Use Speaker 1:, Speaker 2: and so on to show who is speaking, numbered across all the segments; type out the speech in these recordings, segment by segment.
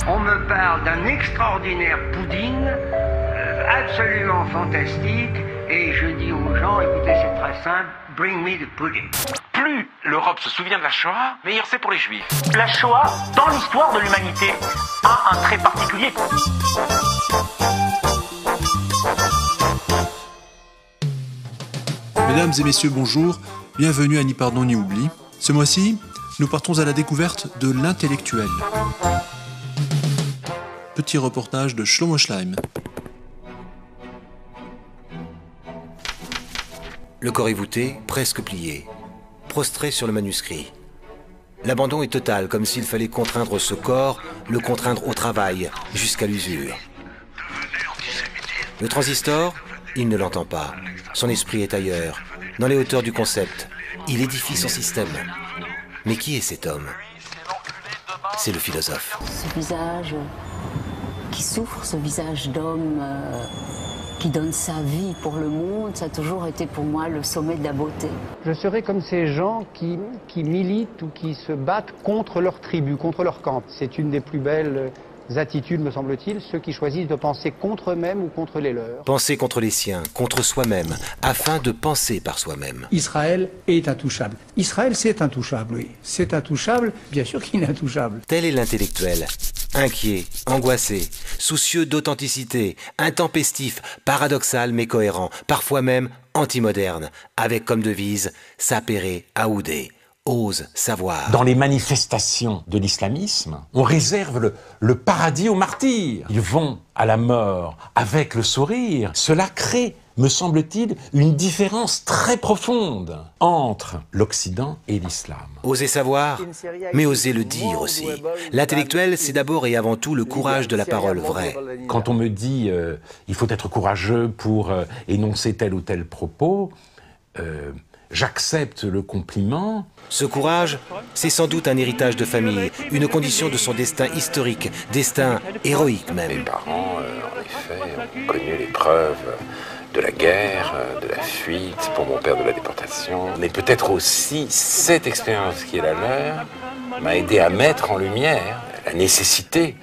Speaker 1: On me parle d'un extraordinaire pudding, absolument fantastique, et je dis aux gens, écoutez, c'est très simple, bring me the pudding.
Speaker 2: Plus l'Europe se souvient de la Shoah, meilleur c'est pour les Juifs.
Speaker 3: La Shoah, dans l'histoire de l'humanité, a un trait particulier.
Speaker 4: Mesdames et messieurs, bonjour, bienvenue à Ni Pardon Ni Oubli. Ce mois-ci, nous partons à la découverte de l'intellectuel. Petit reportage de Shlomo Schleim.
Speaker 5: Le corps est voûté, presque plié, prostré sur le manuscrit. L'abandon est total, comme s'il fallait contraindre ce corps, le contraindre au travail, jusqu'à l'usure. Le transistor, il ne l'entend pas. Son esprit est ailleurs, dans les hauteurs du concept. Il édifie son système. Mais qui est cet homme? C'est le philosophe.
Speaker 6: Ce visage qui souffre, ce visage d'homme qui donne sa vie pour le monde, ça a toujours été pour moi le sommet de la beauté.
Speaker 7: Je serais comme ces gens qui militent ou qui se battent contre leur tribu, contre leur camp. C'est une des plus belles attitudes, me semble-t-il, ceux qui choisissent de penser contre eux-mêmes ou contre les leurs.
Speaker 5: Penser contre les siens, contre soi-même, afin de penser par soi-même.
Speaker 8: Israël est intouchable. Israël, c'est intouchable, oui. C'est intouchable, bien sûr qu'il est intouchable.
Speaker 5: Tel est l'intellectuel. Inquiet, angoissé, soucieux d'authenticité, intempestif, paradoxal mais cohérent, parfois même anti-moderne, avec comme devise « sapere aude ». Ose savoir.
Speaker 9: Dans les manifestations de l'islamisme, on réserve le paradis aux martyrs. Ils vont à la mort avec le sourire. Cela crée, me semble-t-il, une différence très profonde entre l'Occident et l'islam.
Speaker 5: Oser savoir, mais oser le dire aussi. L'intellectuel, c'est d'abord et avant tout le courage de la parole vraie.
Speaker 9: Quand on me dit il faut être courageux pour énoncer tel ou tel propos, j'accepte le compliment.
Speaker 5: Ce courage, c'est sans doute un héritage de famille, une condition de son destin historique, destin héroïque même.
Speaker 2: Mes parents, en effet, ont connu l'épreuve de la guerre, de la fuite, pour mon père de la déportation. Mais peut-être aussi, cette expérience qui est la leur m'a aidé à mettre en lumière la nécessité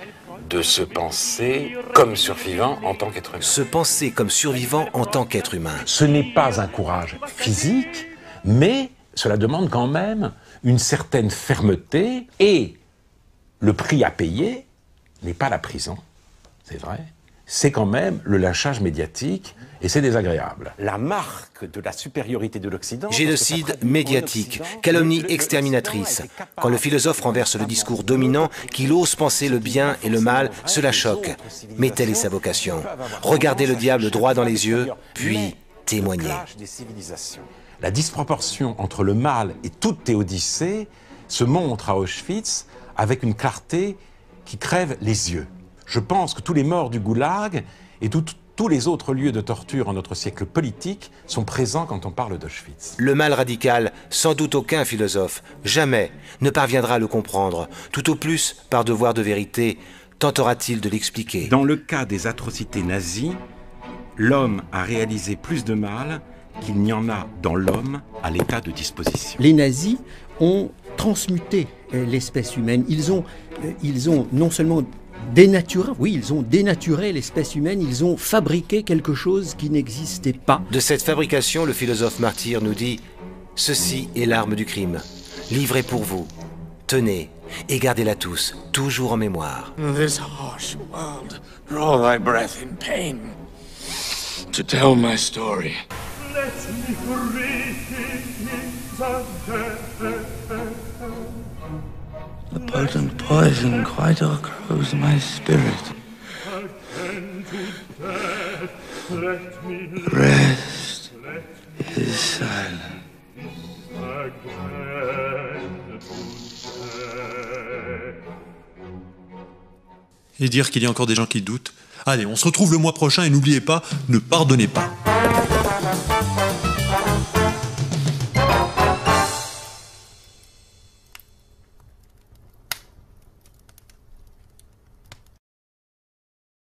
Speaker 2: de se penser comme survivant en tant qu'être humain.
Speaker 5: Se penser comme survivant en tant qu'être humain.
Speaker 9: Ce n'est pas un courage physique, mais cela demande quand même une certaine fermeté, et le prix à payer n'est pas la prison, c'est vrai, c'est quand même le lynchage médiatique, et c'est désagréable.
Speaker 10: La marque de la supériorité de l'Occident...
Speaker 5: Génocide médiatique, calomnie exterminatrice. Quand le philosophe renverse le discours dominant, qu'il ose penser le bien et le mal, cela choque. Mais telle est sa vocation. Regarder le diable droit dans les yeux, puis témoigner.
Speaker 9: La disproportion entre le mal et toute théodicée se montre à Auschwitz avec une clarté qui crève les yeux. Je pense que tous les morts du goulag et tous les autres lieux de torture en notre siècle politique sont présents quand on parle d'Auschwitz.
Speaker 5: Le mal radical, sans doute aucun philosophe, jamais, ne parviendra à le comprendre. Tout au plus, par devoir de vérité, tentera-t-il de l'expliquer.
Speaker 11: Dans le cas des atrocités nazies, l'homme a réalisé plus de mal qu'il n'y en a dans l'homme à l'état de disposition.
Speaker 12: Les nazis ont transmuté l'espèce humaine. Ils ont non seulement ils ont dénaturé l'espèce humaine, ils ont fabriqué quelque chose qui n'existait pas.
Speaker 5: De cette fabrication, le philosophe martyr nous dit « Ceci est l'arme du crime, livrée pour vous. Tenez, et gardez-la tous, toujours en mémoire. »
Speaker 13: This harsh world, draw thy breath in pain to tell my story. Let me the potent poison quite o'ergrows my spirit. Rest is silent.
Speaker 4: Et dire qu'il y a encore des gens qui doutent. Allez, on se retrouve le mois prochain et n'oubliez pas, ne pardonnez pas.